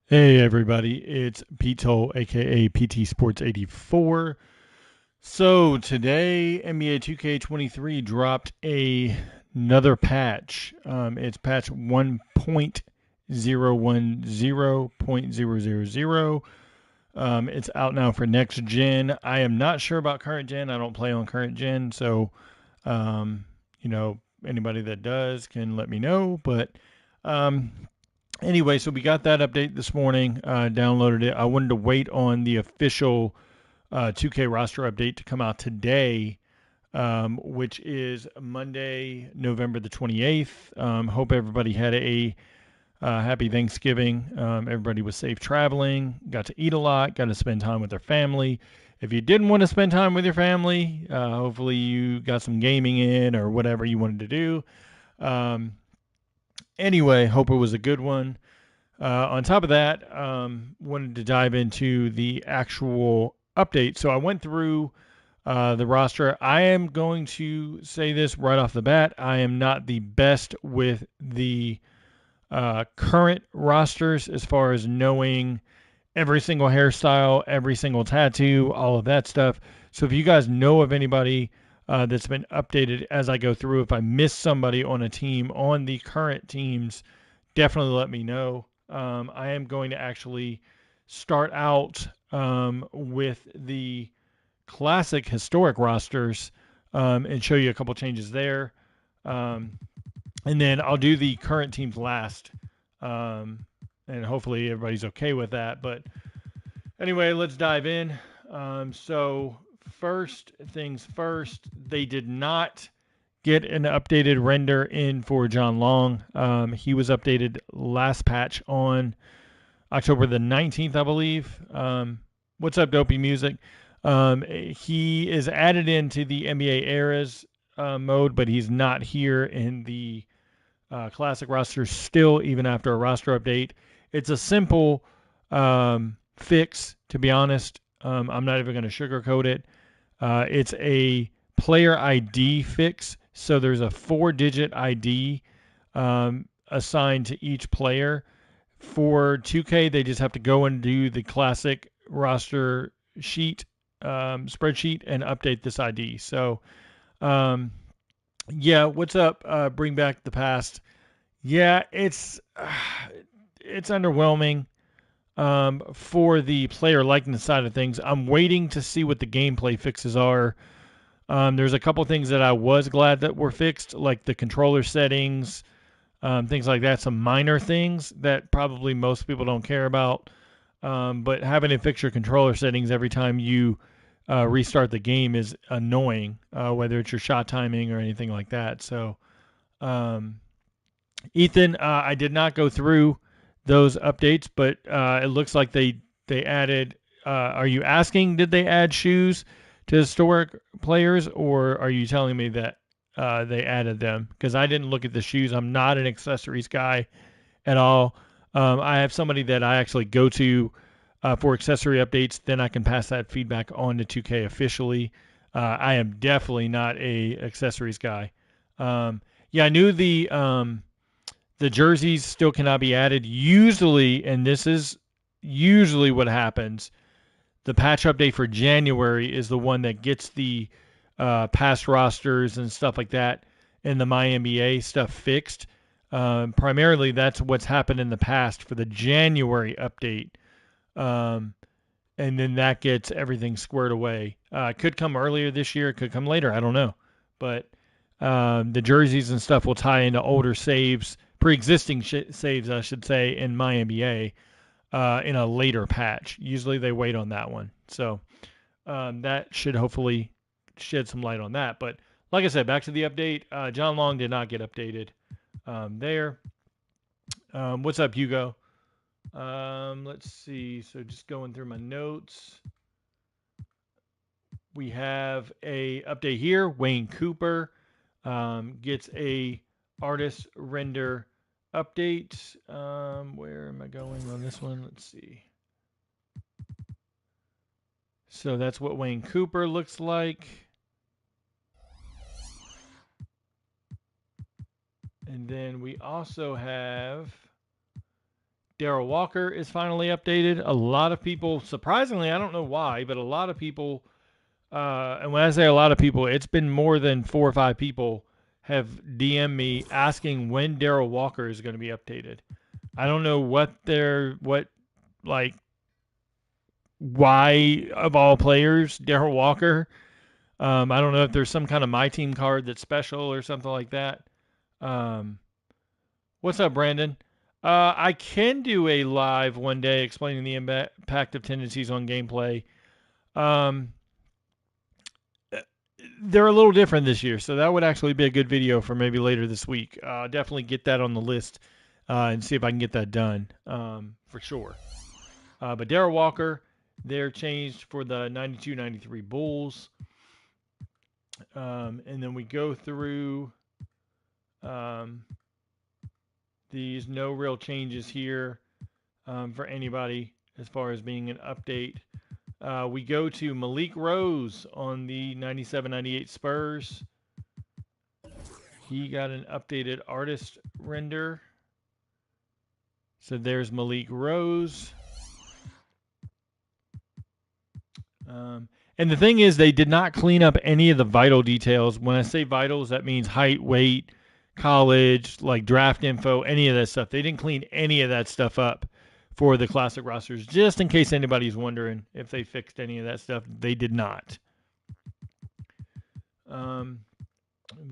Hey everybody, it's Pete Toll, aka PT Sports 84. So today, NBA 2K23 dropped another patch. It's patch 1.010.000. It's out now for next gen. I am not sure about current gen. I don't play on current gen, so um, anybody that does can let me know. But um, anyway, so we got that update this morning. Downloaded it. I wanted to wait on the official 2K roster update to come out today, which is Monday, November the 28th. Hope everybody had a happy Thanksgiving. Everybody was safe traveling, got to eat a lot, got to spend time with their family. If you didn't want to spend time with your family, hopefully you got some gaming in or whatever you wanted to do. Um, anyway, hope it was a good one. On top of that, wanted to dive into the actual update. So I went through the roster. I am going to say this right off the bat. I am not the best with the current rosters as far as knowing every single hairstyle, every single tattoo, all of that stuff. So if you guys know of anybody that's been updated as I go through, if I miss somebody on a team, on the current teams, definitely let me know. I am going to actually start out with the classic historic rosters and show you a couple changes there. Um, and then I'll do the current teams last. Um, and hopefully everybody's okay with that. But anyway, let's dive in. So, first things first, they did not get an updated render in for John Long. He was updated last patch on October the 19th, I believe. What's up, Dopey Music? He is added into the NBA eras mode, but he's not here in the classic roster still, even after a roster update. It's a simple fix, to be honest. I'm not even going to sugarcoat it. It's a player ID fix. So there's a 4-digit ID assigned to each player. For 2K, they just have to go and do the classic roster sheet, spreadsheet, and update this ID. So, yeah, what's up? Bring back the past. Yeah, it's underwhelming for the player likeness side of things. I'm waiting to see what the gameplay fixes are. There's a couple things that I was glad that were fixed, like the controller settings, things like that. Some minor things that probably most people don't care about. But having to fix your controller settings every time you restart the game is annoying, whether it's your shot timing or anything like that. So, um, Ethan, I did not go through those updates, but it looks like they added. Are you asking did they add shoes to historic players, or are you telling me that they added them? Because I didn't look at the shoes. I'm not an accessories guy at all. I have somebody that I actually go to for accessory updates. Then I can pass that feedback on to 2K officially. I am definitely not a accessories guy. Yeah, I knew the jerseys still cannot be added. Usually, and this is usually what happens, the patch update for January is the one that gets the past rosters and stuff like that and the MyNBA stuff fixed. Primarily, that's what's happened in the past for the January update. Um, and then that gets everything squared away. It could come earlier this year, it could come later. I don't know. But the jerseys and stuff will tie into older saves, pre-existing saves, I should say, in MyNBA in a later patch. Usually they wait on that one, so that should hopefully shed some light on that. But like I said, back to the update. John Long did not get updated there. What's up, Hugo? Let's see. So just going through my notes. We have a update here. Wayne Cooper gets a artist render update. Where am I going on this one? Let's see. So that's what Wayne Cooper looks like. And then we also have Darrell Walker is finally updated. A lot of people, surprisingly, I don't know why, but a lot of people, and when I say a lot of people, it's been more than 4 or 5 people have DM'd me asking when Darrell Walker is going to be updated. I don't know why of all players, Darrell Walker. I don't know if there's some kind of my team card that's special or something like that. What's up, Brandon? I can do a live one day explaining the impact of tendencies on gameplay. They're a little different this year, so that would actually be a good video for maybe later this week. Definitely get that on the list and see if I can get that done for sure. But Darrell Walker, they're changed for the 92-93 Bulls. And then we go through these no real changes here for anybody as far as being an update. We go to Malik Rose on the 97-98 Spurs. He got an updated artist render. So there's Malik Rose. And the thing is, they did not clean up any of the vital details. When I say vitals, that means height, weight, college, like draft info, any of that stuff. They didn't clean any of that stuff up for the classic rosters, just in case anybody's wondering if they fixed any of that stuff. They did not. We've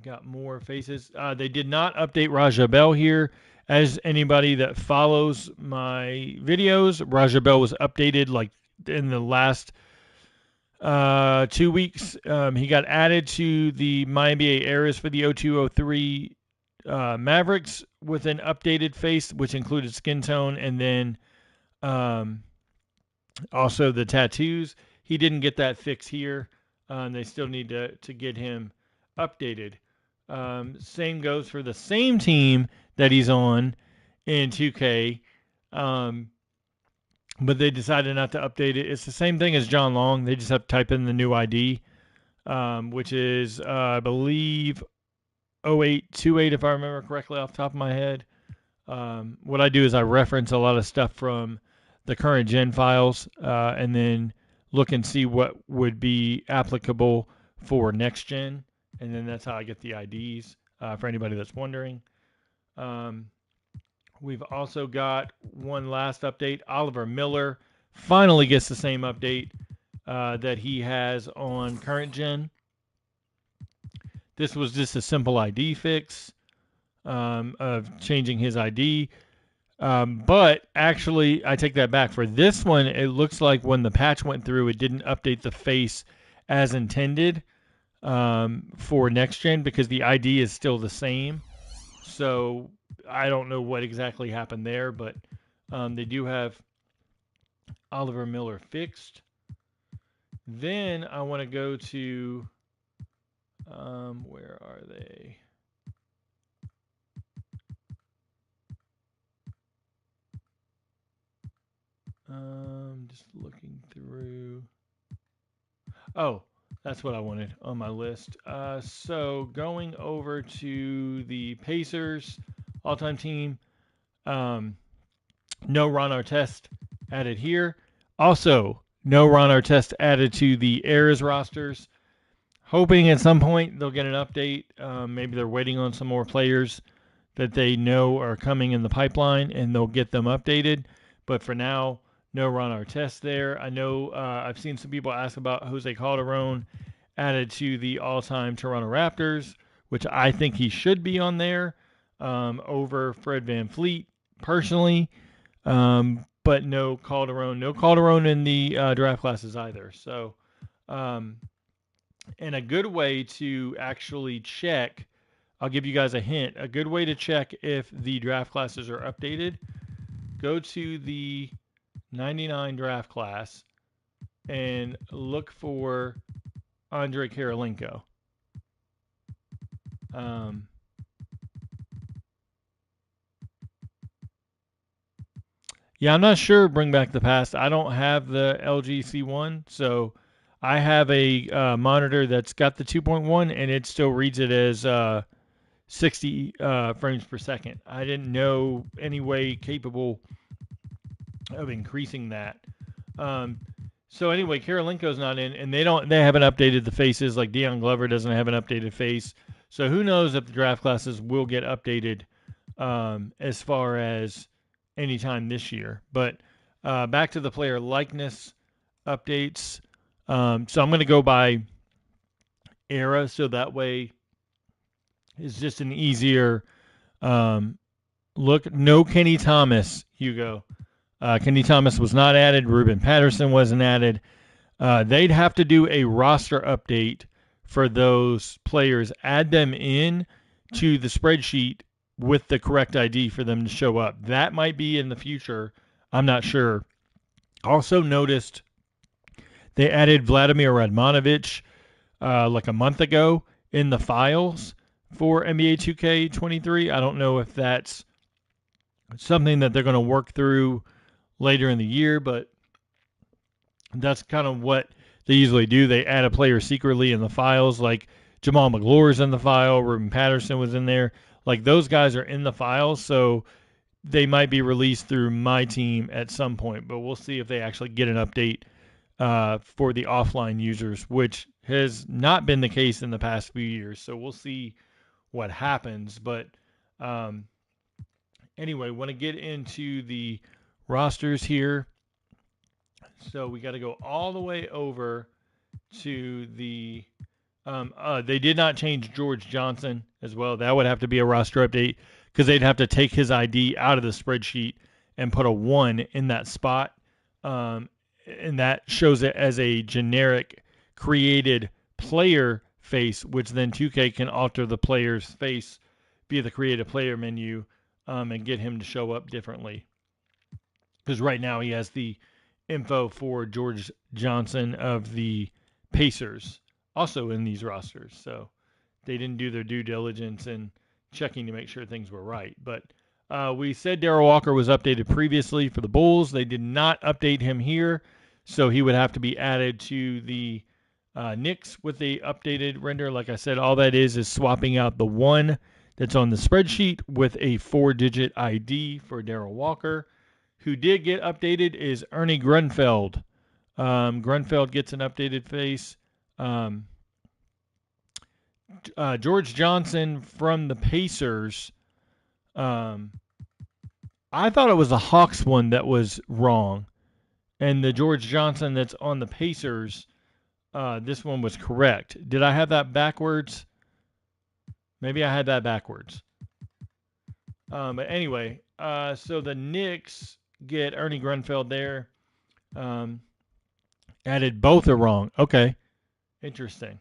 got more faces. They did not update Raja Bell here. As anybody that follows my videos, Raja Bell was updated like in the last 2 weeks. He got added to the MyNBA eras for the 02-03 Mavericks with an updated face, which included skin tone and then also the tattoos. He didn't get that fix here. They still need to get him updated. Same goes for the same team that he's on in 2K. But they decided not to update it. It's the same thing as John Long. They just have to type in the new ID, which is, I believe, 0828, if I remember correctly off the top of my head. What I do is I reference a lot of stuff from the current gen files and then look and see what would be applicable for next gen. And then that's how I get the IDs for anybody that's wondering. We've also got one last update. Oliver Miller finally gets the same update that he has on current gen. This was just a simple ID fix of changing his ID. But actually, I take that back. For this one, it looks like when the patch went through, it didn't update the face as intended for next gen because the ID is still the same. So I don't know what exactly happened there, but they do have Oliver Miller fixed. Then I want to go to, where are they? Just looking through. Oh, that's what I wanted on my list. So going over to the Pacers all-time team, no Ron Artest added here. Also, no Ron Artest added to the Eras rosters. Hoping at some point they'll get an update. Maybe they're waiting on some more players that they know are coming in the pipeline, and they'll get them updated. But for now, no Ron Artest there. I know I've seen some people ask about Jose Calderon added to the all-time Toronto Raptors, which I think he should be on there over Fred VanVleet personally. But no Calderon. No Calderon in the draft classes either. So, and a good way to actually check, I'll give you guys a hint, a good way to check if the draft classes are updated, go to the 99 draft class and look for Andre Karolinko. Yeah, I'm not sure. Bring back the past. I don't have the LGC1, so I have a monitor that's got the 2.1, and it still reads it as 60 frames per second. I didn't know any way capable of increasing that. So anyway, Karolinko's not in, and they haven't updated the faces. Like Deion Glover doesn't have an updated face. So who knows if the draft classes will get updated as far as anytime this year. But back to the player likeness updates. So I'm going to go by era, so that way it's just an easier look. No Kenny Thomas, Hugo. Kenny Thomas was not added. Ruben Patterson wasn't added. They'd have to do a roster update for those players. Add them in to the spreadsheet with the correct ID for them to show up. That might be in the future. I'm not sure. Also noticed they added Vladimir Radmanovic like a month ago in the files for NBA 2K23. I don't know if that's something that they're going to work through later in the year, but that's kind of what they usually do. They add a player secretly in the files, like Jamal McGlory's in the file, Ruben Patterson was in there. Like those guys are in the files, so they might be released through my team at some point, but we'll see if they actually get an update for the offline users, which has not been the case in the past few years. So we'll see what happens. But anyway, want to get into the rosters here. So we got to go all the way over to the they did not change George Johnson as well. That would have to be a roster update because they'd have to take his ID out of the spreadsheet and put a 1 in that spot. And that shows it as a generic created player face, which then 2K can alter the player's face via the creative player menu and get him to show up differently. Because right now he has the info for George Johnson of the Pacers also in these rosters. So they didn't do their due diligence in checking to make sure things were right. But we said Darrell Walker was updated previously for the Bulls. They did not update him here, so he would have to be added to the Knicks with the updated render. Like I said, all that is swapping out the 1 that's on the spreadsheet with a 4-digit ID for Darrell Walker. Who did get updated is Ernie Grunfeld. Grunfeld gets an updated face. George Johnson from the Pacers. I thought it was the Hawks one that was wrong. And the George Johnson that's on the Pacers, this one was correct. Did I have that backwards? Maybe I had that backwards. But anyway, so the Knicks get Ernie Grunfeld there. Added both are wrong. Okay. Interesting.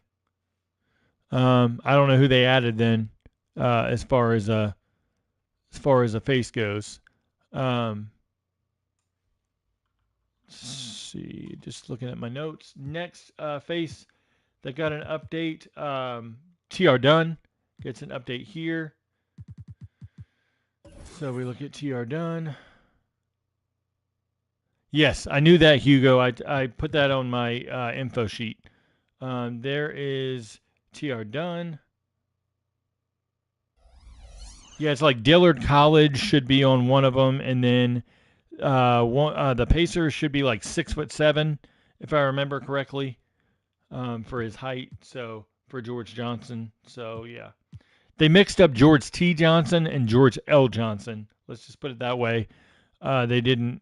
I don't know who they added then, as far as a face goes. Let's see, just looking at my notes. Next face that got an update. TR Dunn gets an update here. So we look at TR Dunn. Yes, I knew that, Hugo. I put that on my info sheet. There is TR Dunn. Yeah, it's like Dillard College should be on one of them, and then the Pacers should be like 6'7", if I remember correctly, for his height. So for George Johnson. So yeah, they mixed up George T. Johnson and George L. Johnson. Let's just put it that way. They didn't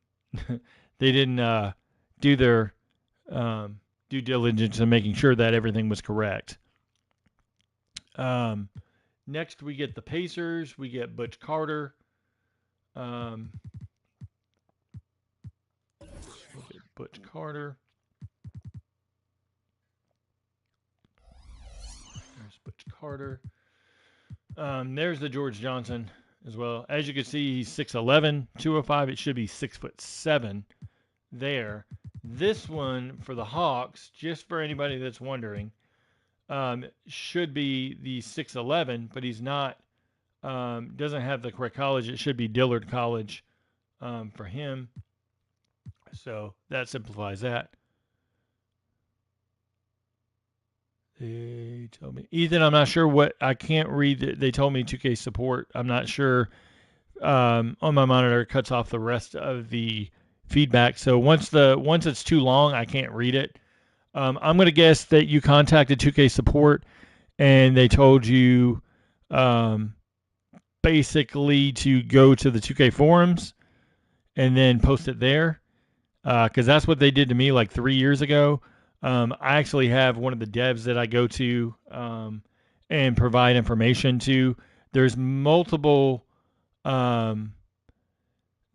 do their due diligence in making sure that everything was correct. Next, we get the Pacers. We get Butch Carter. Butch Carter. There's Butch Carter. There's the George Johnson as well. As you can see, he's 6'11", 205. It should be 6'7" there. This one for the Hawks, just for anybody that's wondering, should be the 6'11", but he's not. Doesn't have the correct college. It should be Dillard College for him. So that simplifies that. They told me, Ethan, I'm not sure what, I can't read it. They told me 2K support. I'm not sure. On my monitor, it cuts off the rest of the feedback. So once it's too long, I can't read it. I'm gonna guess that you contacted 2K support and they told you basically to go to the 2K forums and then post it there, because that's what they did to me like 3 years ago. I actually have one of the devs that I go to and provide information to. There's multiple um,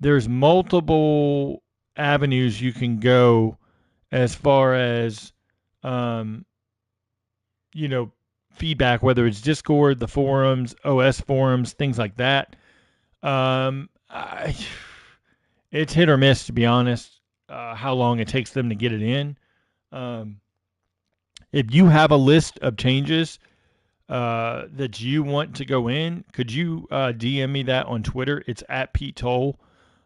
there's multiple avenues you can go as far as um, you know feedback, whether it's Discord, the forums, OS forums, things like that. It's hit or miss, to be honest, how long it takes them to get it in. Um, if you have a list of changes that you want to go in, could you DM me that on Twitter? It's at Pete Toll.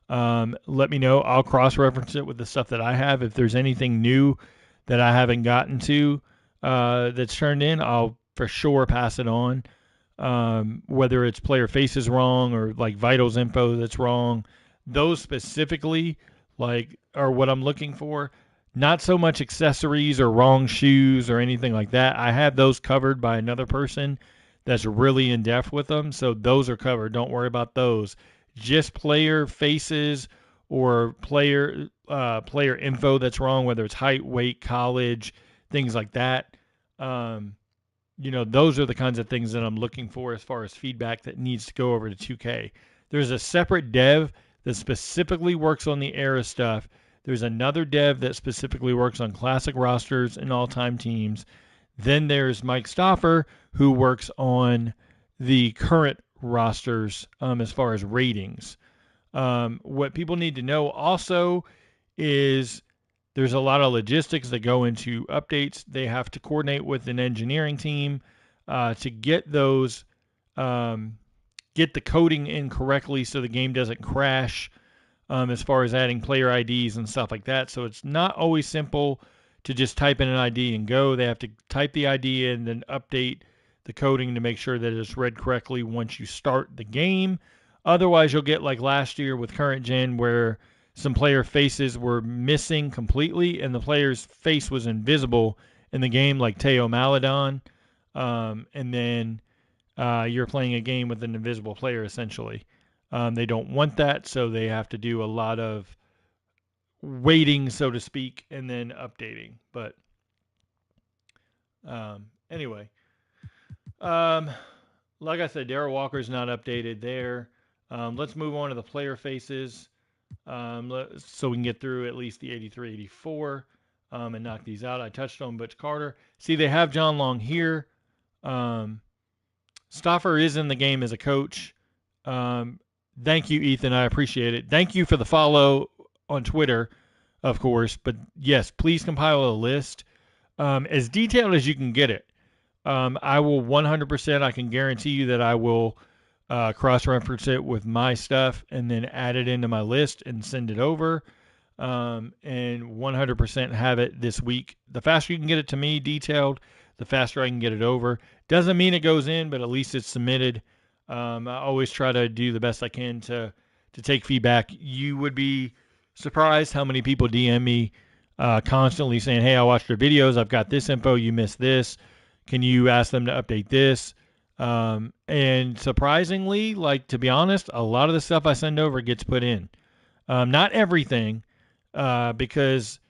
Let me know. I'll cross-reference it with the stuff that I have. If there's anything new that I haven't gotten to that's turned in, I'll for sure pass it on. Whether it's player faces wrong or like vitals info that's wrong, those specifically like are what I'm looking for. Not so much accessories or wrong shoes or anything like that. I have those covered by another person that's really in depth with them, so those are covered. Don't worry about those. Just player faces or player info that's wrong, whether it's height, weight, college, things like that. Those are the kinds of things that I'm looking for as far as feedback that needs to go over to 2K. There's a separate dev that specifically works on the era stuff. There's another dev that specifically works on classic rosters and all-time teams. Then there's Mike Stoffer, who works on the current rosters as far as ratings. What people need to know also is there's a lot of logistics that go into updates. They have to coordinate with an engineering team to get those, get the coding in correctly so the game doesn't crash. As far as adding player IDs and stuff like that. So it's not always simple to just type in an ID and go. They have to type the ID in and then update the coding to make sure that it's read correctly once you start the game. Otherwise, you'll get like last year with current gen where some player faces were missing completely and the player's face was invisible in the game, like Teo Maladon. And then you're playing a game with an invisible player essentially. They don't want that, so they have to do a lot of waiting, so to speak, and then updating. But anyway, like I said, Darrell Walker's not updated there. Let's move on to the player faces so we can get through at least the 83, 84 and knock these out. I touched on Butch Carter. See, they have John Long here. Stoffer is in the game as a coach. Thank you, Ethan. I appreciate it. Thank you for the follow on Twitter, of course. But yes, please compile a list as detailed as you can get it. I will 100%, I can guarantee you that I will cross-reference it with my stuff and then add it into my list and send it over and 100% have it this week. The faster you can get it to me detailed, the faster I can get it over. Doesn't mean it goes in, but at least it's submitted. I always try to do the best I can to take feedback. You would be surprised how many people DM me constantly saying, hey, I watched your videos. I've got this info. You missed this. Can you ask them to update this? And surprisingly, like, to be honest, a lot of the stuff I send over gets put in. Not everything, because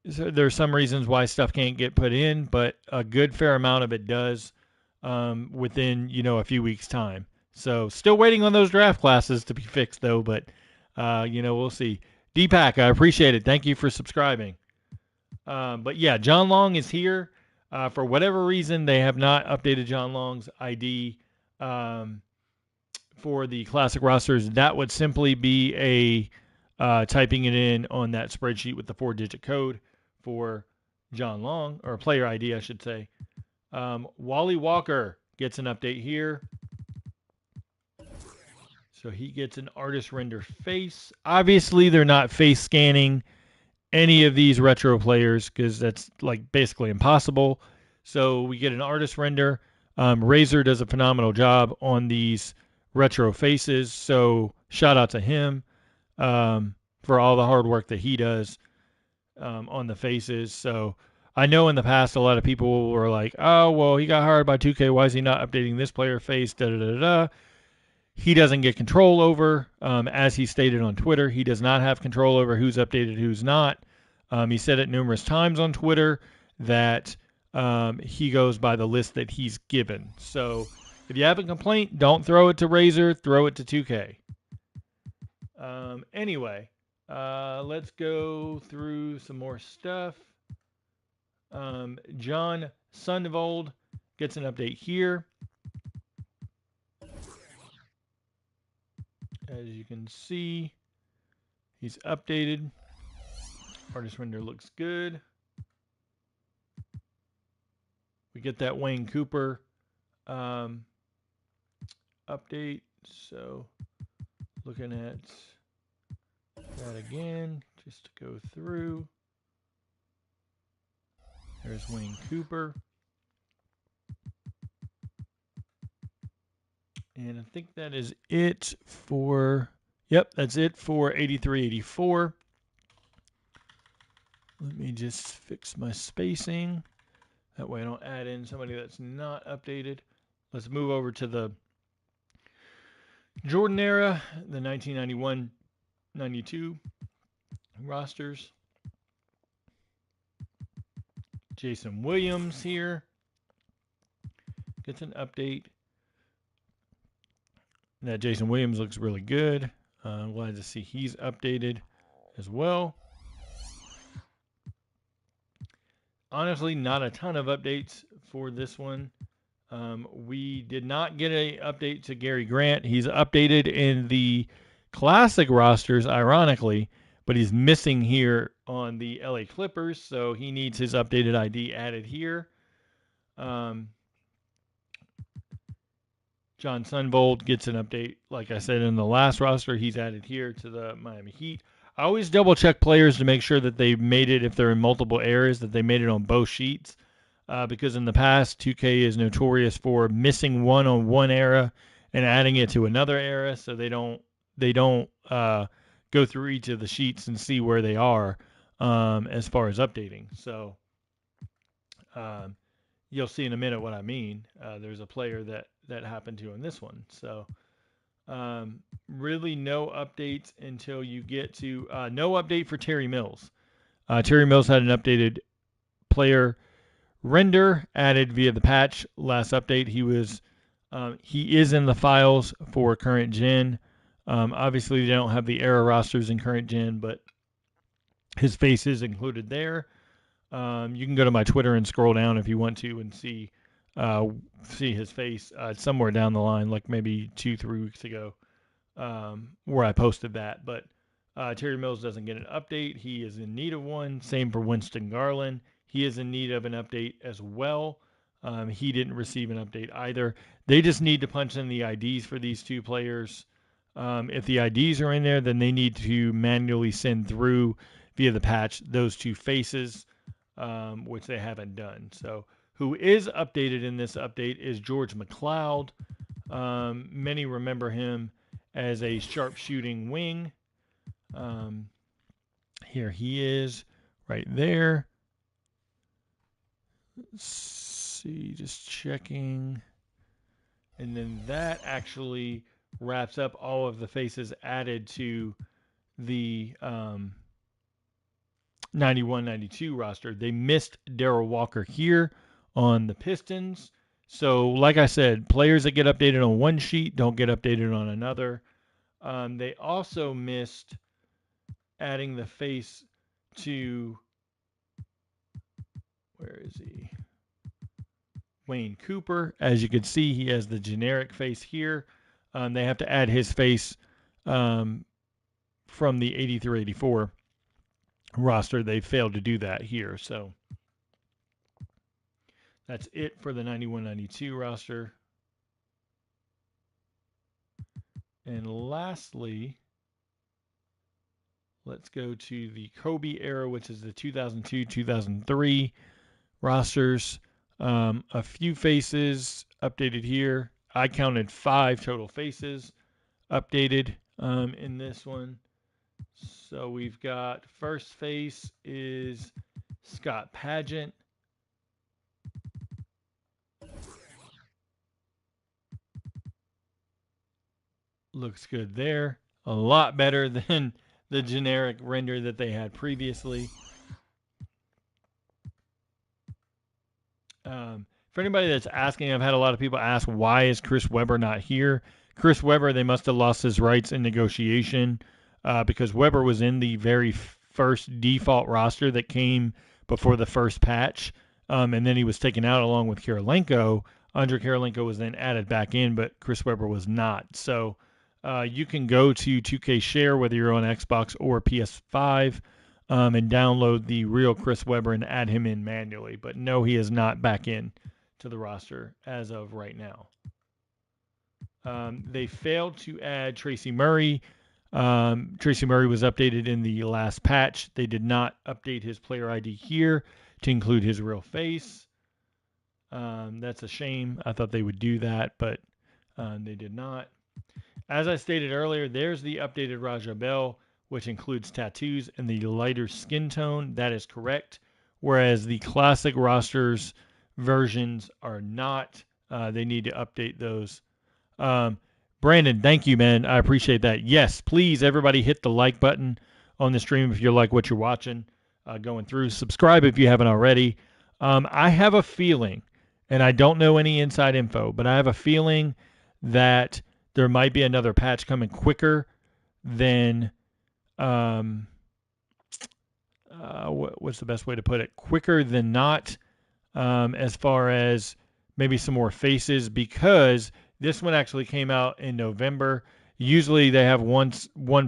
there's some reasons why stuff can't get put in, but a good fair amount of it does within, a few weeks' time. So still waiting on those draft classes to be fixed, though, but, we'll see. Deepak, I appreciate it. Thank you for subscribing. But, yeah, John Long is here. For whatever reason, they have not updated John Long's ID for the classic rosters. That would simply be typing it in on that spreadsheet with the 4-digit code for John Long, or player ID, I should say. Wally Walker gets an update here. So he gets an artist render face. Obviously, they're not face scanning any of these retro players because that's like basically impossible. So we get an artist render. Razor does a phenomenal job on these retro faces. So shout out to him. for all the hard work that he does on the faces. So I know in the past a lot of people were like, oh, well, he got hired by 2K. Why is he not updating this player face? Da da da da. He doesn't get control over, as he stated on Twitter, he does not have control over who's updated, who's not. He said it numerous times on Twitter that he goes by the list that he's given. So if you have a complaint, don't throw it to Razor, throw it to 2K. Anyway, let's go through some more stuff. John Sundwold gets an update here. As you can see, he's updated. Artist render looks good. We get that Wayne Cooper update. So looking at that again, just to go through. There's Wayne Cooper. And I think that is it for, yep, that's it for 83-84. Let me just fix my spacing. That way I don't add in somebody that's not updated. Let's move over to the Jordan era, the 1991-92 rosters. Jason Williams here gets an update. That Jason Williams looks really good. I'm glad to see he's updated as well. Honestly, not a ton of updates for this one. We did not get an update to Gary Grant. He's updated in the classic rosters, ironically, but he's missing here on the LA Clippers, so he needs his updated ID added here. John Sundwold gets an update, like I said, in the last roster. He's added here to the Miami Heat. I always double check players to make sure that they made it, if they're in multiple eras, that they made it on both sheets. Because in the past, 2K is notorious for missing one on one era and adding it to another era, so they don't go through each of the sheets and see where they are as far as updating. So you'll see in a minute what I mean. There's a player that happened to in this one. So really no updates until you get to no update for Terry Mills. Terry Mills had an updated player render added via the patch last update. He is in the files for current gen. Obviously, they don't have the era rosters in current gen, but his face is included there. You can go to my Twitter and scroll down if you want to and see his face somewhere down the line, like maybe 2-3 weeks ago, where I posted that. But Terry Mills doesn't get an update. He is in need of one. Same for Winston Garland. He is in need of an update as well. He didn't receive an update either. They just need to punch in the IDs for these two players. If the IDs are in there, then they need to manually send through via the patch those two faces, which they haven't done. So who is updated in this update is George McCloud. Many remember him as a sharpshooting wing. Here he is right there. Let's see, just checking. And then that actually wraps up all of the faces added to the 91-92 roster. They missed Darrell Walker here on the Pistons. So, like I said, players that get updated on one sheet don't get updated on another. They also missed adding the face to, where is he? Wayne Cooper. As you can see, he has the generic face here. They have to add his face from the 83-84 roster. They failed to do that here. So that's it for the 91-92 roster. And lastly, let's go to the Kobe era, which is the 2002-2003 rosters. A few faces updated here. I counted 5 total faces updated in this one. So we've got first face is Scott Padgett. Looks good there. A lot better than the generic render that they had previously. For anybody that's asking, I've had a lot of people ask, why is Chris Webber not here? Chris Webber, they must have lost his rights in negotiation because Webber was in the very first default roster that came before the first patch. And then he was taken out along with Kirilenko. Andre Kirilenko was then added back in, but Chris Webber was not. So you can go to 2K Share, whether you're on Xbox or PS5, and download the real Chris Webber and add him in manually. But no, he is not back in to the roster as of right now. They failed to add Tracy Murray. Tracy Murray was updated in the last patch. They did not update his player ID here to include his real face. That's a shame. I thought they would do that, but they did not. As I stated earlier, there's the updated Raja Bell, which includes tattoos and the lighter skin tone. That is correct. Whereas the classic rosters versions are not. They need to update those. Brandon, thank you, man. I appreciate that. Yes, please, everybody hit the like button on the stream if you like what you're watching, going through. Subscribe if you haven't already. I have a feeling, and I don't know any inside info, but I have a feeling that there might be another patch coming quicker than what's the best way to put it? Quicker than not, as far as maybe some more faces, because this one actually came out in November. Usually they have one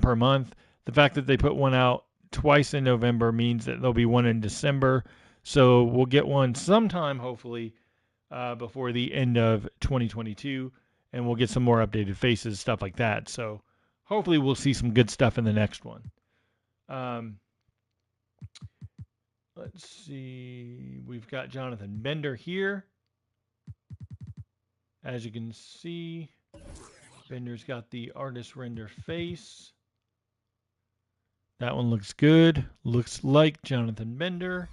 per month. The fact that they put one out twice in November means that there'll be one in December. So we'll get one sometime, hopefully, before the end of 2022. And we'll get some more updated faces, stuff like that. So hopefully we'll see some good stuff in the next one. Let's see. We've got Jonathan Bender here. As you can see, Bender's got the artist render face. That one looks good. Looks like Jonathan Bender.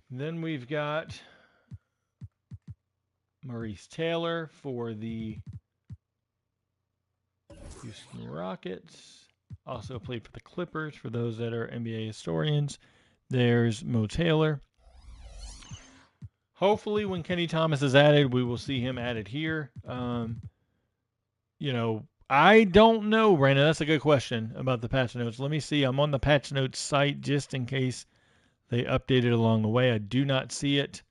Then we've got Maurice Taylor for the Houston Rockets. Also played for the Clippers for those that are NBA historians. There's Mo Taylor. Hopefully when Kenny Thomas is added, we will see him added here. I don't know, Brandon. That's a good question about the patch notes. Let me see. I'm on the patch notes site just in case they update it along the way. I do not see it.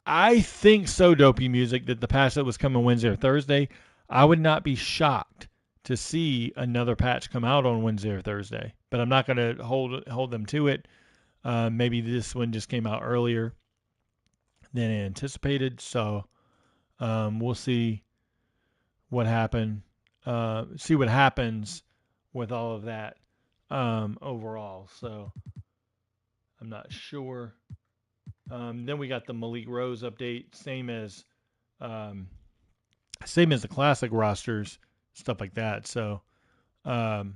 I think so, Dopey Music, that the patch that was coming Wednesday or Thursday, I would not be shocked to see another patch come out on Wednesday or Thursday. But I'm not going to hold them to it. Maybe this one just came out earlier than anticipated. So we'll see what happened. See what happens with all of that overall. So I'm not sure. Then we got the Malik Rose update, same as the classic rosters, stuff like that. So go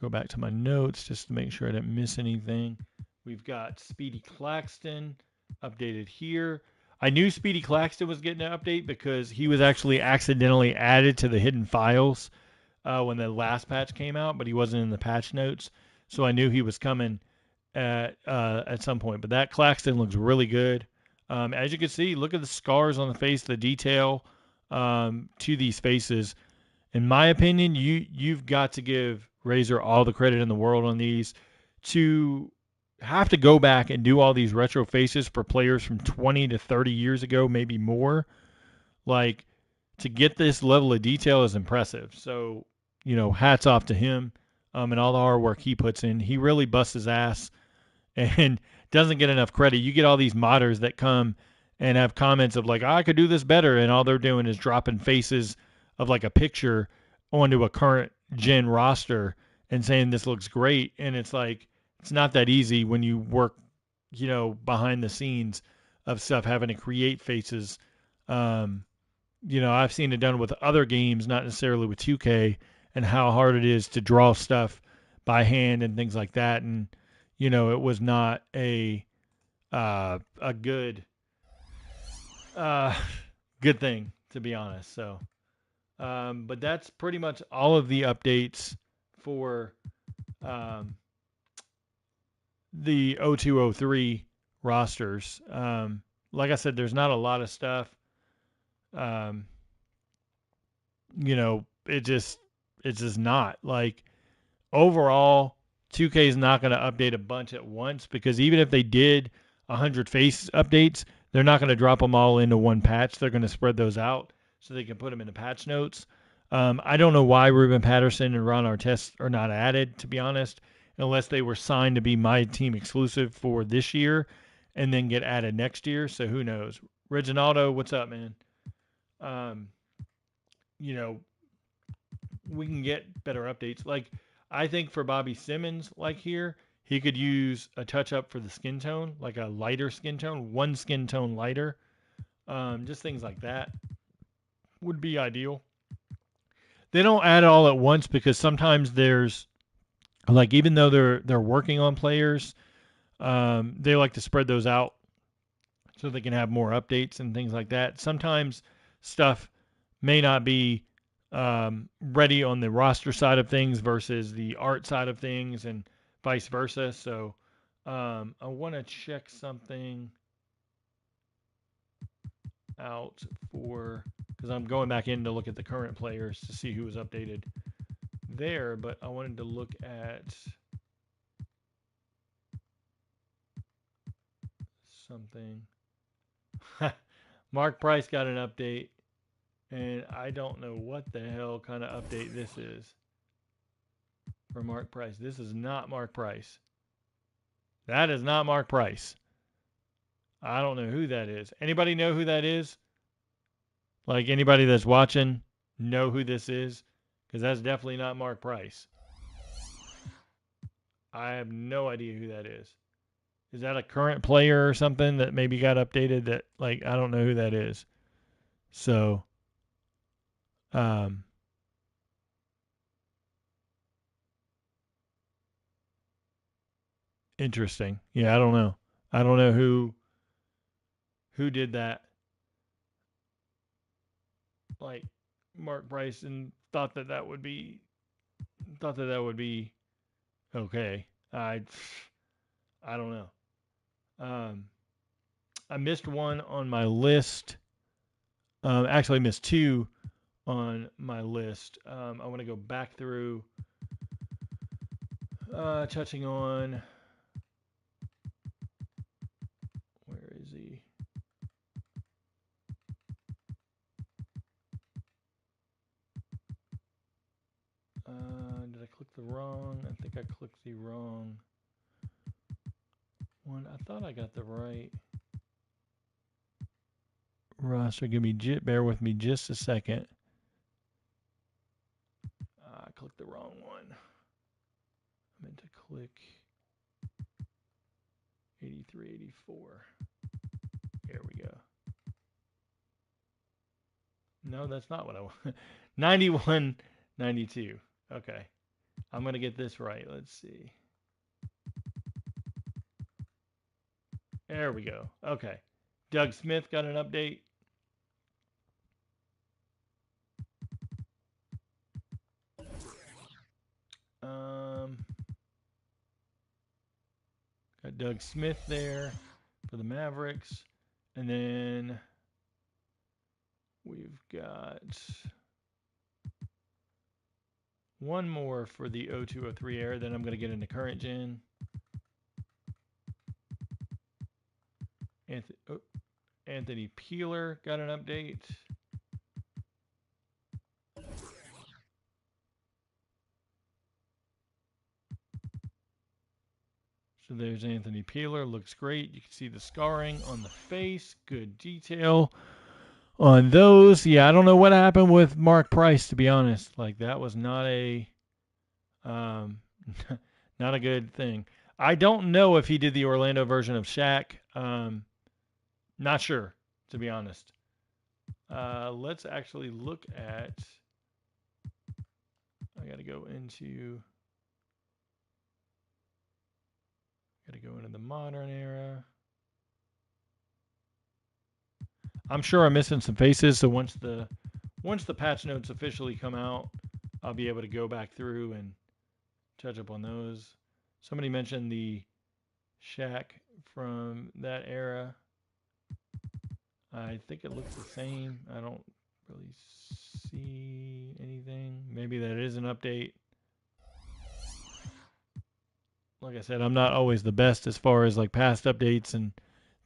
back to my notes just to make sure I didn't miss anything. We've got Speedy Claxton updated here. I knew Speedy Claxton was getting an update because he was actually accidentally added to the hidden files when the last patch came out, but he wasn't in the patch notes. So I knew he was coming at some point. But that Claxton looks really good. As you can see, look at the scars on the face, the detail to these faces. In my opinion, you've got to give Razor all the credit in the world on these. To have to go back and do all these retro faces for players from 20 to 30 years ago, maybe more, like, to get this level of detail is impressive. So, hats off to him and all the hard work he puts in. He really busts his ass and doesn't get enough credit. You get all these modders that come and have comments of like, I could do this better, and all they're doing is dropping faces of like a picture onto a current gen roster and saying this looks great. And it's like, it's not that easy when you work, behind the scenes of stuff, having to create faces. I've seen it done with other games, not necessarily with 2K, and how hard it is to draw stuff by hand and things like that. And it was not a good uh, good thing, to be honest. So, but that's pretty much all of the updates for the 0203 rosters. Like I said, there's not a lot of stuff. Um, it's just not like overall. 2K is not going to update a bunch at once because even if they did 100 face updates, they're not going to drop them all into one patch. They're going to spread those out so they can put them in the patch notes. I don't know why Ruben Patterson and Ron Artest are not added, to be honest, unless they were signed to be my team exclusive for this year and then get added next year. So who knows? Reginaldo, what's up, man? You know, we can get better updates. Like, I think for Bobby Simmons, like here, he could use a touch up for the skin tone, like a lighter skin tone, one skin tone lighter. Just things like that would be ideal. They don't add it all at once because sometimes there's like even though they're working on players, they like to spread those out so they can have more updates and things like that. Sometimes stuff may not be ready on the roster side of things versus the art side of things and vice versa. So I want to check something out for because I'm going back in to look at the current players to see who was updated there, but I wanted to look at something. Mark Price got an update, and I don't know what the hell kind of update this is for Mark Price. This is not Mark Price. That is not Mark Price. I don't know who that is. Anybody know who that is? Like anybody that's watching know who this is? Because that's definitely not Mark Price. I have no idea who that is. Is that a current player or something that maybe got updated that, like, I don't know who that is. So, interesting. Yeah, I don't know. I don't know who did that. Like Mark Bryson thought that would be okay. I don't know. I missed one on my list. Actually, I missed two on my list. I want to go back through touching on where is he? Did I click the wrong? I think I clicked the wrong one. I thought I got the right roster. Bear with me just a second. I clicked the wrong one. I meant to click 83, 84. Here we go. No, that's not what I want. 91, 92. Okay. I'm going to get this right. Let's see. There we go. Okay. Doug Smith got an update. Got Doug Smith there for the Mavericks. And then we've got one more for the 0203 era. Then I'm going to get into current gen. Anthony Peeler got an update. So there's Anthony Peeler. Looks great. You can see the scarring on the face. Good detail on those. Yeah, I don't know what happened with Mark Price, to be honest. Like, that was not a not a good thing. I don't know if he did the Orlando version of Shaq. Not sure, to be honest. Let's actually look at... I got to go into the modern era. I'm sure I'm missing some faces, so once the patch notes officially come out, I'll be able to go back through and touch up on those. Somebody mentioned the Shaq from that era. I think it looks the same. I don't really see anything. Maybe that is an update. Like I said, I'm not always the best as far as like past updates and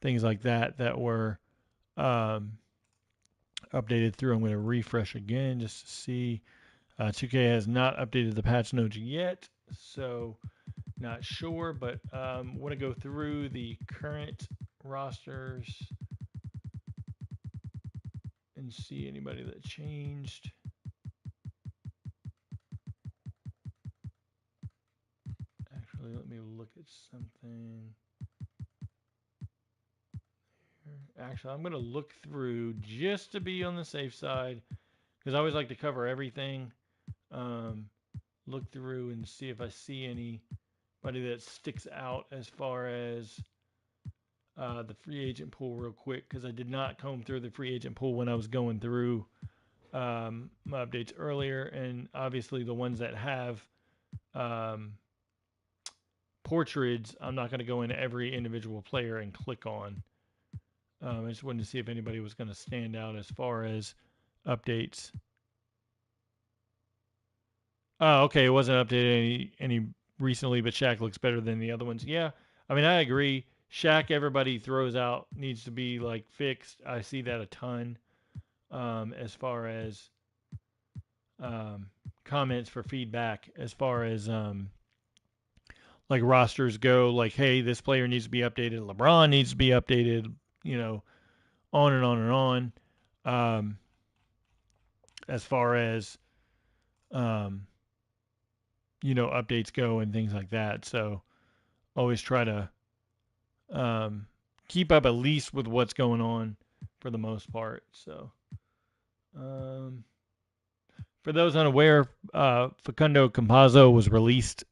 things like that were updated through. I'm going to refresh again just to see. 2K has not updated the patch notes yet, so not sure, but want to go through the current rosters and see anybody that changed. Actually, let me look at something. Actually, I'm going to look through just to be on the safe side because I always like to cover everything. Look through and see if I see anybody that sticks out as far as the free agent pool real quick, because I did not comb through the free agent pool when I was going through my updates earlier, and obviously the ones that have portraits, I'm not going to go into every individual player and click on. I just wanted to see if anybody was going to stand out as far as updates. Oh, okay, it wasn't updated any recently, but Shaq looks better than the other ones. Yeah, I mean, I agree. Shaq, everybody throws out, needs to be like fixed. I see that a ton as far as comments for feedback, as far as like rosters go. Like, hey, this player needs to be updated. LeBron needs to be updated. You know, on and on and on. As far as updates go and things like that. So always try to keep up at least with what's going on for the most part. So for those unaware, Facundo Campazzo was released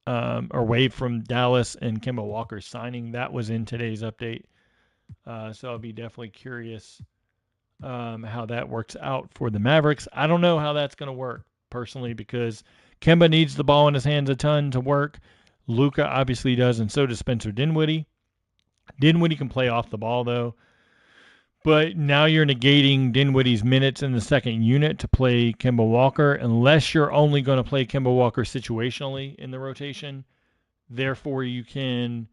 or waived from Dallas, and Kemba Walker's signing. That was in today's update. So I'll be definitely curious how that works out for the Mavericks. I don't know how that's going to work personally because Kemba needs the ball in his hands a ton to work. Luka obviously does, and so does Spencer Dinwiddie. Dinwiddie can play off the ball, though. But now you're negating Dinwiddie's minutes in the second unit to play Kemba Walker, unless you're only going to play Kemba Walker situationally in the rotation. Therefore, you can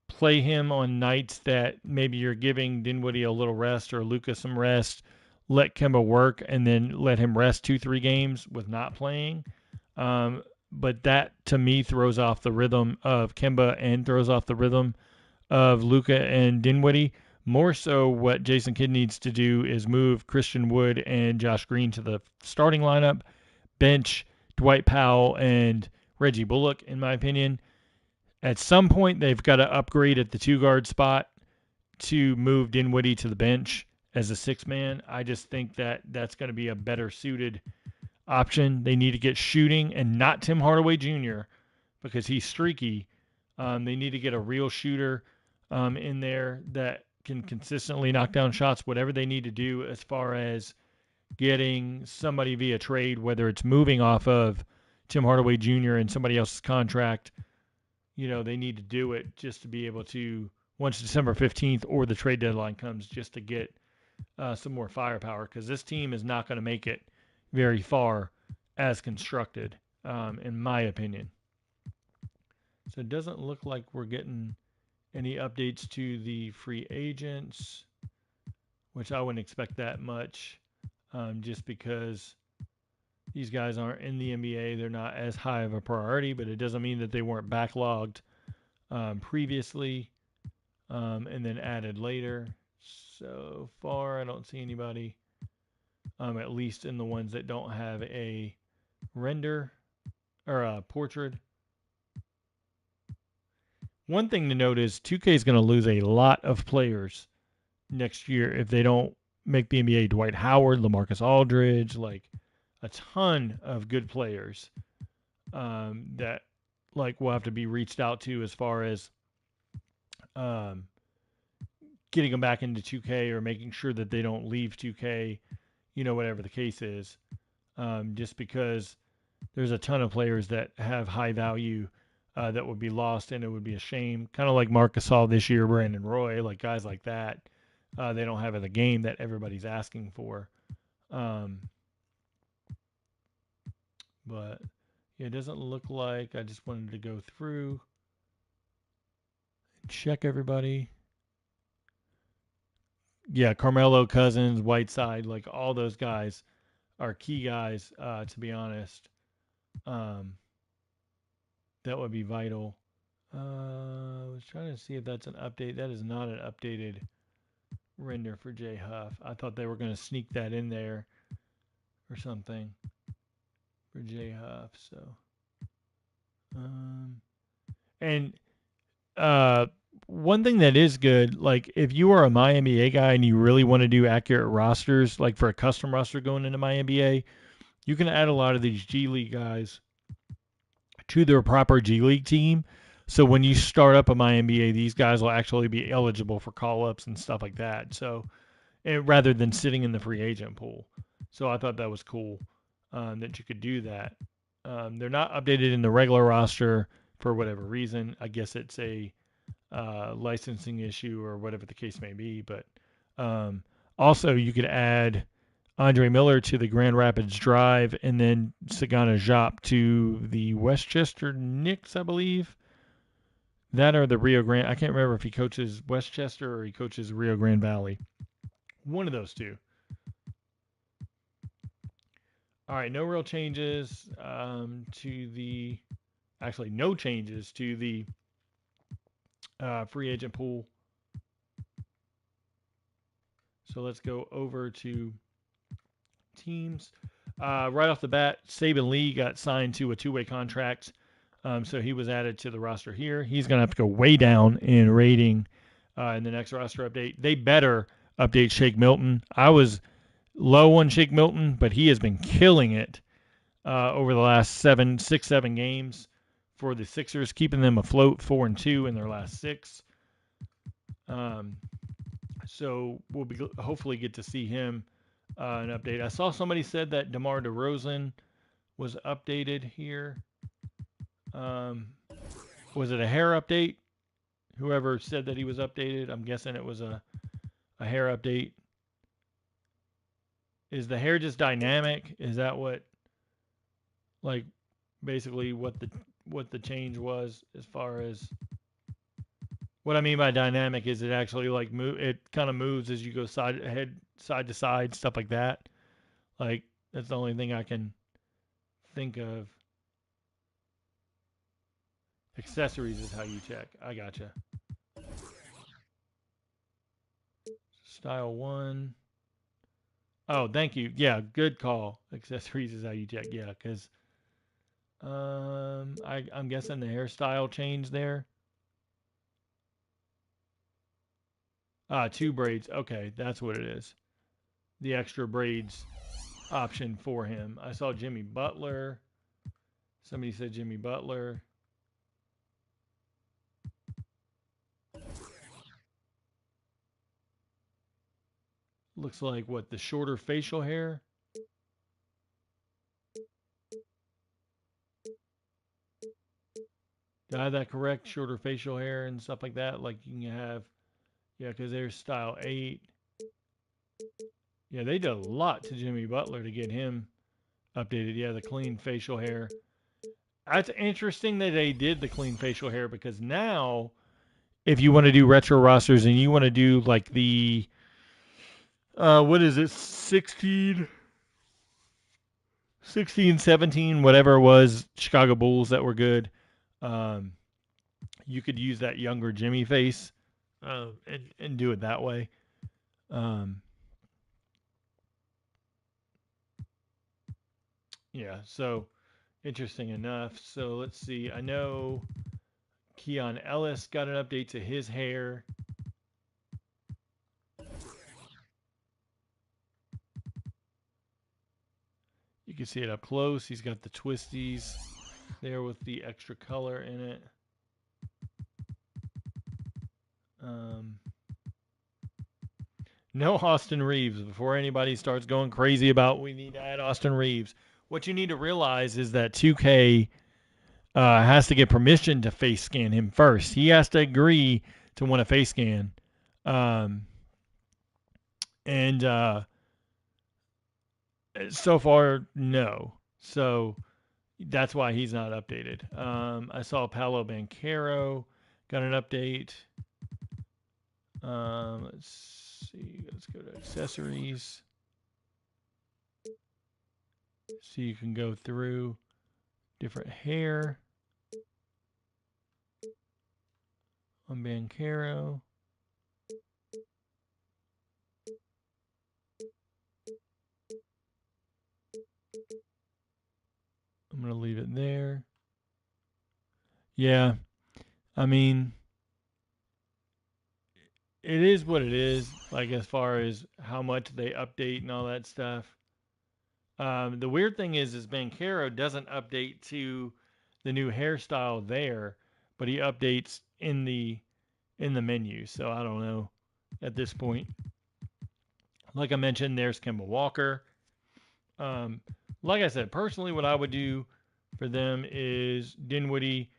play him on nights that maybe you're giving Dinwiddie a little rest or Luka some rest, let Kemba work, and then let him rest 2-3 games with not playing. But that, to me, throws off the rhythm of Kemba and throws off the rhythm of Luka and Dinwiddie. More so, what Jason Kidd needs to do is move Christian Wood and Josh Green to the starting lineup, bench Dwight Powell and Reggie Bullock, in my opinion. At some point, they've got to upgrade at the two-guard spot to move Dinwiddie to the bench as a six-man. I just think that that's going to be a better suited option. They need to get shooting, and not Tim Hardaway Jr. because he's streaky. They need to get a real shooter in there that can consistently knock down shots, whatever they need to do as far as getting somebody via trade, whether it's moving off of Tim Hardaway Jr. and somebody else's contract. They need to do it just to be able to, once December 15th or the trade deadline comes, just to get some more firepower, because this team is not going to make it very far as constructed, in my opinion. So it doesn't look like we're getting any updates to the free agents, which I wouldn't expect that much, just because these guys aren't in the NBA. They're not as high of a priority, but it doesn't mean that they weren't backlogged previously and then added later. So far, I don't see anybody, at least in the ones that don't have a render or a portrait. One thing to note is 2K is going to lose a lot of players next year if they don't make the NBA. Dwight Howard, LaMarcus Aldridge, like a ton of good players that like will have to be reached out to as far as um, getting them back into 2K or making sure that they don't leave 2K, whatever the case is. Just because there's a ton of players that have high value that would be lost, and it would be a shame. Kind of like Marc Gasol this year, Brandon Roy, like guys like that. They don't have in the game that everybody's asking for. But it doesn't look like. I just wanted to go through and check everybody. Yeah, Carmelo, Cousins, Whiteside, like all those guys are key guys, to be honest. That would be vital. I was trying to see if that's an update. That is not an updated render for J Huff. I thought they were going to sneak that in there or something for J Huff. So, and one thing that is good, like if you are a MyNBA guy and you really want to do accurate rosters, like for a custom roster going into MyNBA, you can add a lot of these G League guys to their proper G League team. So when you start up a MyNBA, these guys will actually be eligible for call-ups and stuff like that. So rather than sitting in the free agent pool. So I thought that was cool that you could do that. They're not updated in the regular roster for whatever reason. I guess it's a licensing issue or whatever the case may be. But also you could add Andre Miller to the Grand Rapids Drive, and then Sagana Diop to the Westchester Knicks, I believe. That or the Rio Grande. I can't remember if he coaches Westchester or he coaches Rio Grande Valley. One of those two. All right, no real changes to the. Actually, no changes to the free agent pool. So let's go over to teams. Right off the bat, Saban Lee got signed to a two-way contract. So he was added to the roster here. He's going to have to go way down in rating in the next roster update. They better update Shake Milton. I was low on Shake Milton, but he has been killing it over the last 7 games for the Sixers, keeping them afloat 4-2 in their last 6. So we'll hopefully get to see him an update. I saw somebody said that DeMar DeRozan was updated here. Was it a hair update? Whoever said that he was updated, I'm guessing it was a hair update. Is the hair just dynamic? Is that what, like, basically what the change was as far as what I mean by dynamic? Is it actually like it kind of moves as you go side to side, stuff like that? Like, that's the only thing I can think of. Accessories is how you check. I gotcha. Style 1. Oh, thank you. Yeah, good call. Accessories is how you check. Yeah, because I'm guessing the hairstyle changed there. 2 braids. Okay, that's what it is. The extra braids option for him. I saw Jimmy Butler. Somebody said Jimmy Butler. Looks like what, the shorter facial hair? Did I have that correct? Shorter facial hair and stuff like that. Like you can have, yeah, because there's style 8. Yeah, they did a lot to Jimmy Butler to get him updated. Yeah, the clean facial hair. That's interesting that they did the clean facial hair, because now if you want to do retro rosters and you want to do like the what is it, 16, 17, whatever it was, Chicago Bulls that were good, you could use that younger Jimmy face and do it that way. Yeah, so interesting enough. So let's see. I know Keon Ellis got an update to his hair. You can see it up close. He's got the twisties there with the extra color in it. No Austin Reeves. Before anybody starts going crazy about we need to add Austin Reeves, what you need to realize is that 2K has to get permission to face scan him first. He has to agree to want a face scan. And so far, no. So that's why he's not updated. I saw Paolo Banchero got an update. Let's see. Let's go to accessories. So you can go through different hair on Banchero. I'm going to leave it there. Yeah. I mean, it is what it is, like as far as how much they update and all that stuff. The weird thing is Banchero doesn't update to the new hairstyle there, but he updates in the menu. So I don't know at this point. Like I mentioned, there's Kemba Walker. Like I said, personally, what I would do for them is Dinwiddie.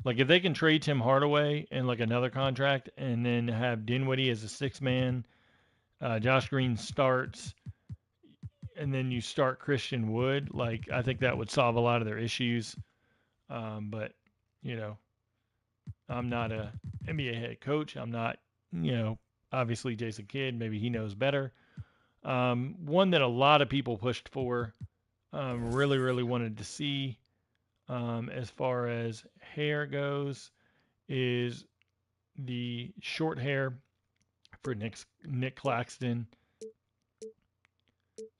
Like if they can trade Tim Hardaway in like another contract and then have Dinwiddie as a 6-man, Josh Green starts, and then you start Christian Wood. Like I think that would solve a lot of their issues. But you know, I'm not a NBA head coach. I'm not, obviously Jason Kidd. Maybe he knows better. One that a lot of people pushed for, really, really wanted to see, as far as hair goes, is the short hair for Nic Claxton.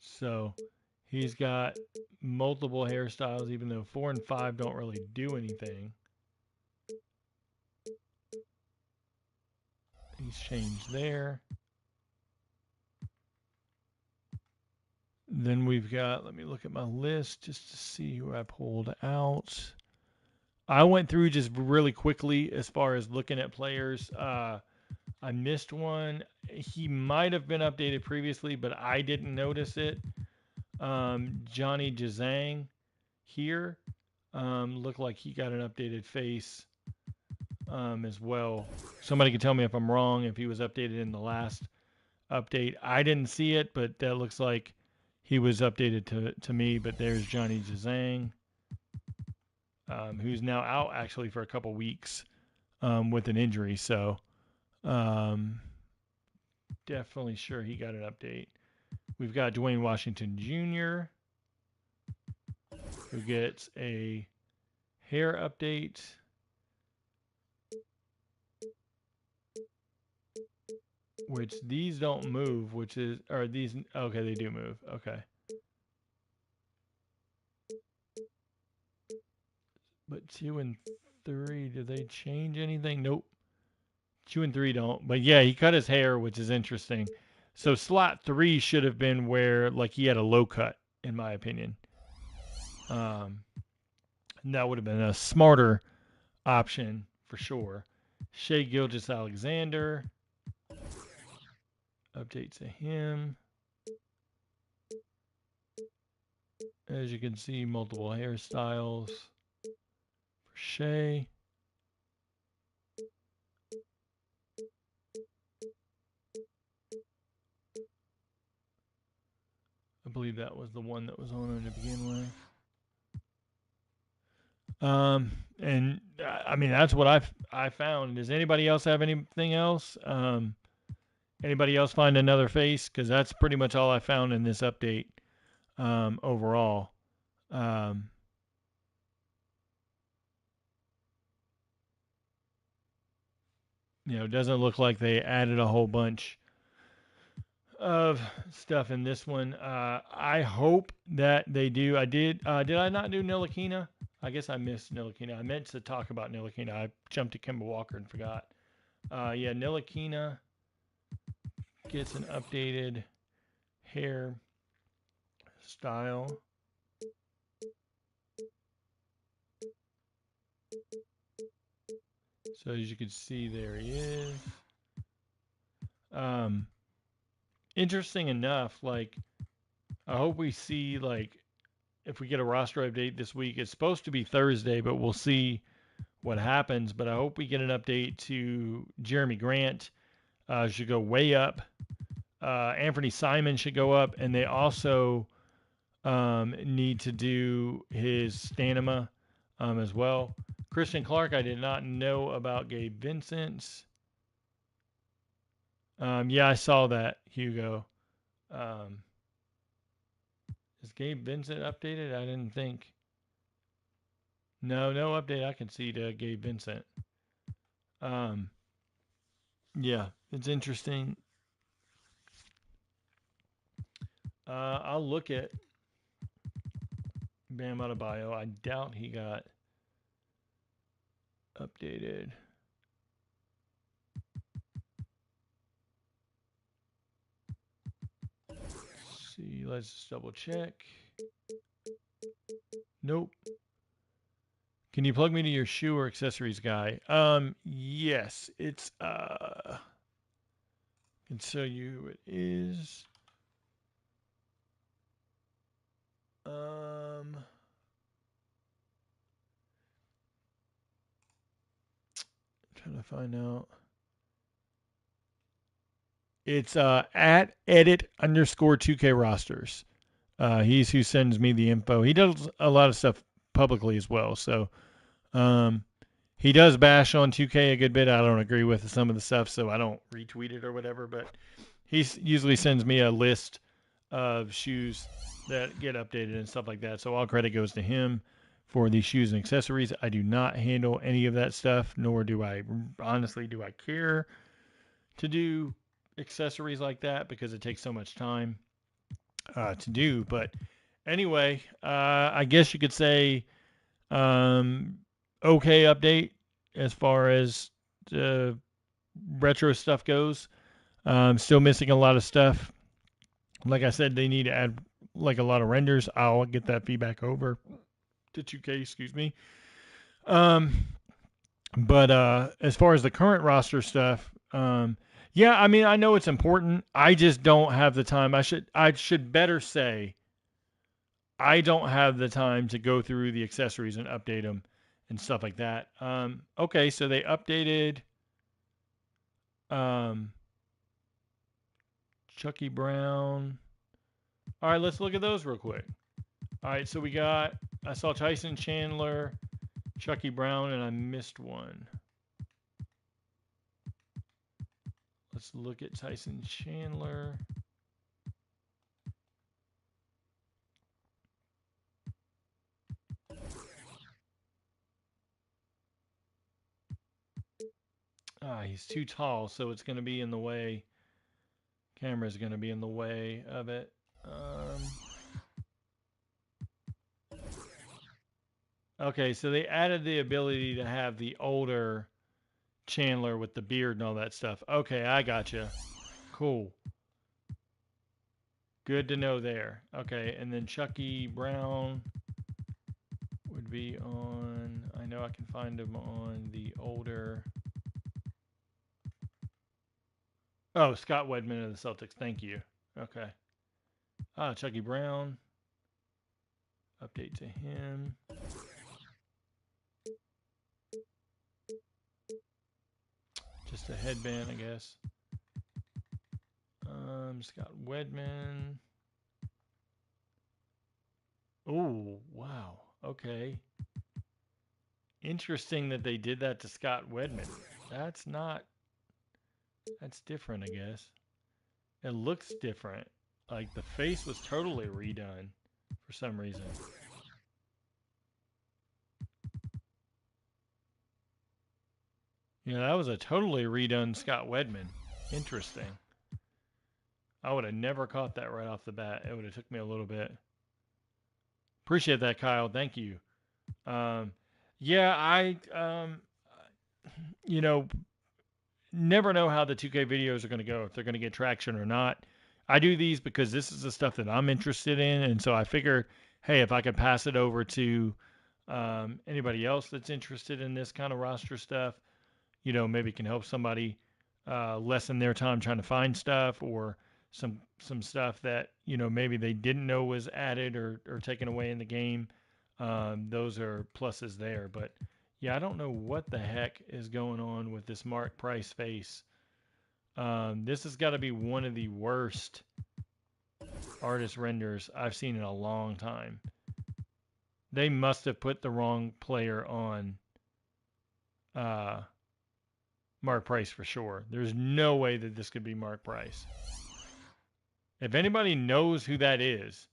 So he's got multiple hairstyles, even though 4 and 5 don't really do anything. He's changed there. Then we've got, let me look at my list just to see who I pulled out. I went through just really quickly as far as looking at players. I missed one. He might have been updated previously, but I didn't notice it. Johnny Jazang here looked like he got an updated face as well. Somebody can tell me if I'm wrong, if he was updated in the last update. I didn't see it, but that looks like he was updated to me. But there's Johnny Jazang, who's now out actually for a couple weeks with an injury. So definitely sure he got an update. We've got Duane Washington Jr., who gets a hair update. Which these don't move, okay, they do move. Okay. But 2 and 3, do they change anything? Nope. 2 and 3 don't. But yeah, he cut his hair, which is interesting. So slot 3 should have been where like he had a low cut, in my opinion. And that would have been a smarter option for sure. Shai Gilgeous-Alexander. Update to him. As you can see, multiple hairstyles for Shai. I believe that was the one that was on him to begin with. And I mean, that's what I found. Does anybody else have anything else? Anybody else find another face? Because that's pretty much all I found in this update overall. It doesn't look like they added a whole bunch of stuff in this one. I hope that they do. Did I not do Ntilikina? I guess I missed Ntilikina. I meant to talk about Ntilikina. I jumped to Kemba Walker and forgot. Yeah, Ntilikina gets an updated hair style. So as you can see, there he is. Interesting enough, like, I hope we see, like, if we get a roster update this week. It's supposed to be Thursday, but we'll see what happens. But I hope we get an update to Jeremy Grant. Should go way up. Anthony Simon should go up, and they also need to do his stamina as well. Christian Clark, I did not know about Gabe Vincent. Yeah, I saw that, Hugo. Is Gabe Vincent updated? I didn't think. No update I can see to Gabe Vincent. Yeah, it's interesting. I'll look at Bam Adebayo. I doubt he got updated. Let's see, let's just double check. Nope. Can you plug me to your shoe or accessories guy? Yes, it's I can show you who it is. Trying to find out. It's at edit_2K rosters. He's who sends me the info. He does a lot of stuff publicly as well. So he does bash on 2K a good bit. I don't agree with some of the stuff, so I don't retweet it or whatever. But he usually sends me a list of shoes that get updated and stuff like that. So all credit goes to him for these shoes and accessories. I do not handle any of that stuff, nor do I care to do accessories like that because it takes so much time to do. But anyway, I guess you could say okay update as far as the retro stuff goes. Still missing a lot of stuff. Like I said, they need to add like a lot of renders. I'll get that feedback over to 2K, excuse me. But as far as the current roster stuff, yeah, I mean, I know it's important. I just don't have the time. I should better say I don't have the time to go through the accessories and update them and stuff like that. Okay, so they updated Chucky Brown. All right, let's look at those real quick. All right, so I saw Tyson Chandler, Chucky Brown, and I missed one. Let's look at Tyson Chandler. He's too tall, so it's going to be in the way. Camera's going to be in the way of it. Okay, so they added the ability to have the older Chandler with the beard and all that stuff. Okay, I gotcha. Cool. Good to know there. Okay, and then Chucky Brown would be on. I know I can find him on the older. Oh, Scott Wedman of the Celtics. Thank you. Okay. Chucky Brown. Update to him. Just a headband, I guess. Scott Wedman. Oh, wow. Okay. Interesting that they did that to Scott Wedman. That's different, I guess. It looks different. Like the face was totally redone for some reason. Yeah, that was a totally redone Scott Wedman. Interesting. I would have never caught that right off the bat. It would have took me a little bit. Appreciate that, Kyle. Thank you. Yeah, never know how the 2K videos are going to go, if they're going to get traction or not. I do these because this is the stuff that I'm interested in, and so I figure, hey, if I could pass it over to Anybody else that's interested in this kind of roster stuff, maybe can help somebody lessen their time trying to find stuff, or some stuff that maybe they didn't know was added or taken away in the game. Those are pluses there. But yeah, I don't know what the heck is going on with this Mark Price face. This has got to be one of the worst artist renders I've seen in a long time. They must have put the wrong player on Mark Price for sure. There's no way that this could be Mark Price. If anybody knows who that is,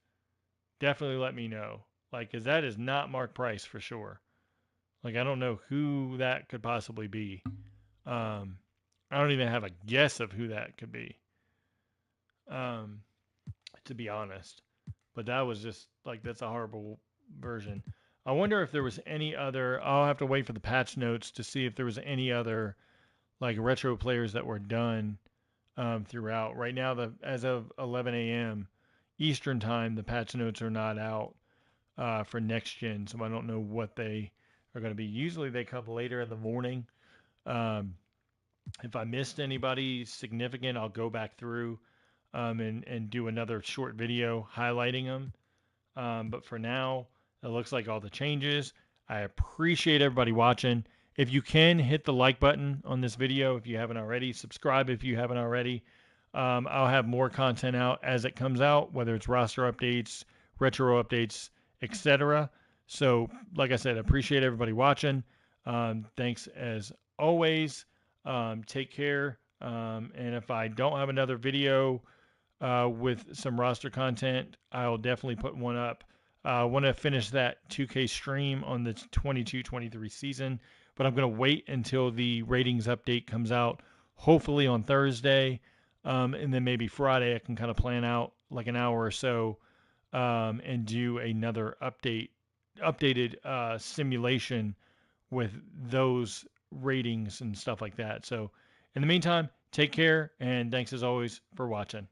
definitely let me know. Because that is not Mark Price for sure. I don't know who that could possibly be. I don't even have a guess of who that could be. To be honest. But that was just, that's a horrible version. I wonder if there was any other, I'll have to wait for the patch notes to see if there was any other, retro players that were done throughout. Right now, as of 11 a.m. Eastern time, the patch notes are not out for next gen, so I don't know what they are going to be. Usually they come later in the morning. If I missed anybody significant, I'll go back through and do another short video highlighting them. But for now, it looks like all the changes. I appreciate everybody watching. If you can, hit the like button on this video if you haven't already. Subscribe if you haven't already. I'll have more content out as it comes out, whether it's roster updates, retro updates, etc. So, like I said, I appreciate everybody watching. Thanks as always. Take care. And if I don't have another video with some roster content, I'll definitely put one up. I want to finish that 2K stream on the 22-23 season, but I'm going to wait until the ratings update comes out, hopefully on Thursday, and then maybe Friday I can kind of plan out an hour or so and do another updated simulation with those ratings and stuff like that. So in the meantime, take care, and thanks as always for watching.